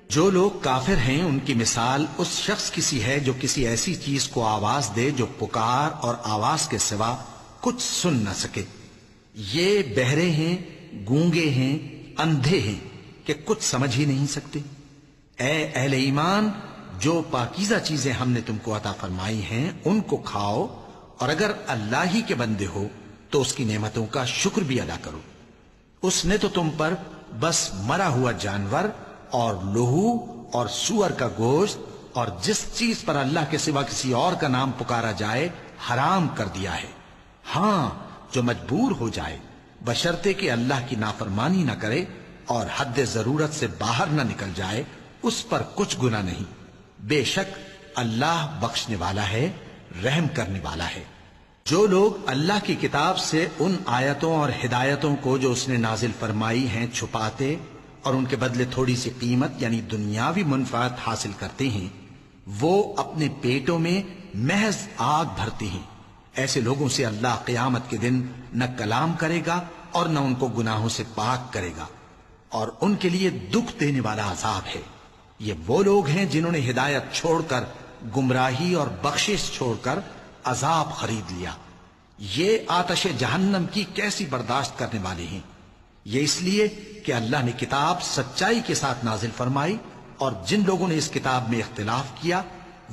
جو لوگ کافر ہیں ان کی مثال اس شخص کی سی ہے جو کسی ایسی چیز کو آواز دے جو پکار اور آواز کے سوا کچھ سن نہ سکے۔ یہ بہرے ہیں، گونگے ہیں، اندھے ہیں کہ کچھ سمجھ ہی نہیں سکتے۔ اے اہل ایمان، جو پاکیزہ چیزیں ہم نے تم کو عطا فرمائی ہیں ان کو کھاؤ، اور اگر اللہ ہی کے بندے ہو تو اس کی نعمتوں کا شکر بھی ادا کرو۔ اس نے تو تم پر بس مرا ہوا جانور اور لہو اور سور کا گوشت اور جس چیز پر اللہ کے سوا کسی اور کا نام پکارا جائے حرام کر دیا ہے۔ ہاں، جو مجبور ہو جائے بشرطے کہ اللہ کی نافرمانی نہ کرے اور حد ضرورت سے باہر نہ نکل جائے، اس پر کچھ گناہ نہیں۔ بے شک اللہ بخشنے والا ہے، رحم کرنے والا ہے۔ جو لوگ اللہ کی کتاب سے ان آیتوں اور ہدایتوں کو جو اس نے نازل فرمائی ہیں چھپاتے اور ان کے بدلے تھوڑی سی قیمت یعنی دنیاوی منفعت حاصل کرتے ہیں، وہ اپنے پیٹوں میں محض آگ بھرتے ہیں۔ ایسے لوگوں سے اللہ قیامت کے دن نہ کلام کرے گا اور نہ ان کو گناہوں سے پاک کرے گا، اور ان کے لیے دکھ دینے والا عذاب ہے۔ یہ وہ لوگ ہیں جنہوں نے ہدایت چھوڑ کر گمراہی اور بخشش چھوڑ کر عذاب خرید لیا۔ یہ آتش جہنم کی کیسی برداشت کرنے والے ہیں۔ یہ اس لیے کہ اللہ نے کتاب سچائی کے ساتھ نازل فرمائی، اور جن لوگوں نے اس کتاب میں اختلاف کیا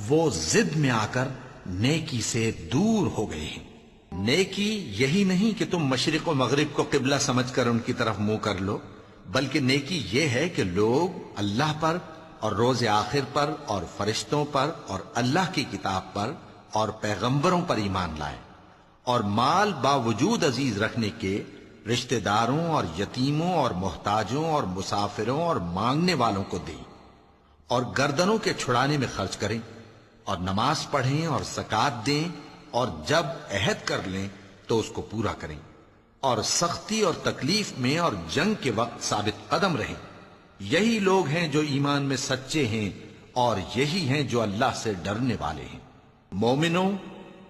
وہ ضد میں آ کر نیکی سے دور ہو گئے ہیں۔ نیکی یہی نہیں کہ تم مشرق و مغرب کو قبلہ سمجھ کر ان کی طرف منہ کر لو، بلکہ نیکی یہ ہے کہ لوگ اللہ پر اور روز آخر پر اور فرشتوں پر اور اللہ کی کتاب پر اور پیغمبروں پر ایمان لائیں، اور مال باوجود عزیز رکھنے کے رشتہ داروں اور یتیموں اور محتاجوں اور مسافروں اور مانگنے والوں کو دیں، اور گردنوں کے چھڑانے میں خرچ کریں، اور نماز پڑھیں اور زکوٰۃ دیں، اور جب عہد کر لیں تو اس کو پورا کریں، اور سختی اور تکلیف میں اور جنگ کے وقت ثابت قدم رہیں۔ یہی لوگ ہیں جو ایمان میں سچے ہیں، اور یہی ہیں جو اللہ سے ڈرنے والے ہیں۔ مومنوں،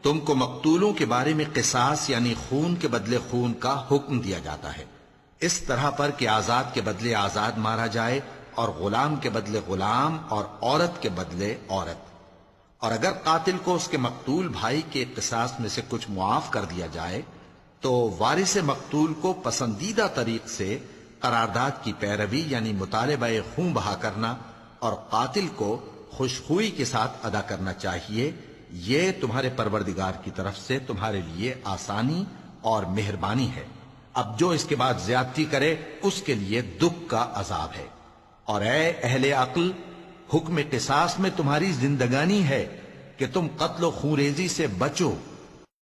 تم کو مقتولوں کے بارے میں قصاص یعنی خون کے بدلے خون کا حکم دیا جاتا ہے، اس طرح پر کہ آزاد کے بدلے آزاد مارا جائے، اور غلام کے بدلے غلام، اور عورت کے بدلے عورت۔ اور اگر قاتل کو اس کے مقتول بھائی کے قصاص میں سے کچھ معاف کر دیا جائے تو وارث مقتول کو پسندیدہ طریق سے قرارداد کی پیروی یعنی مطالبہ خون بہا کرنا اور قاتل کو خوشخوئی کے ساتھ ادا کرنا چاہیے۔ یہ تمہارے پروردگار کی طرف سے تمہارے لیے آسانی اور مہربانی ہے۔ اب جو اس کے بعد زیادتی کرے اس کے لیے دکھ کا عذاب ہے۔ اور اے اہل عقل، حکم قصاص میں تمہاری زندگانی ہے کہ تم قتل و خونریزی سے بچو۔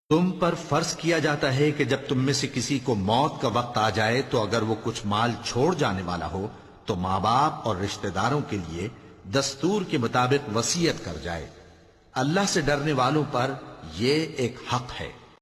تم پر فرض کیا جاتا ہے کہ جب تم میں سے کسی کو موت کا وقت آ جائے تو اگر وہ کچھ مال چھوڑ جانے والا ہو تو ماں باپ اور رشتہ داروں کے لیے دستور کے مطابق وصیت کر جائے۔ اللہ سے ڈرنے والوں پر یہ ایک حق ہے۔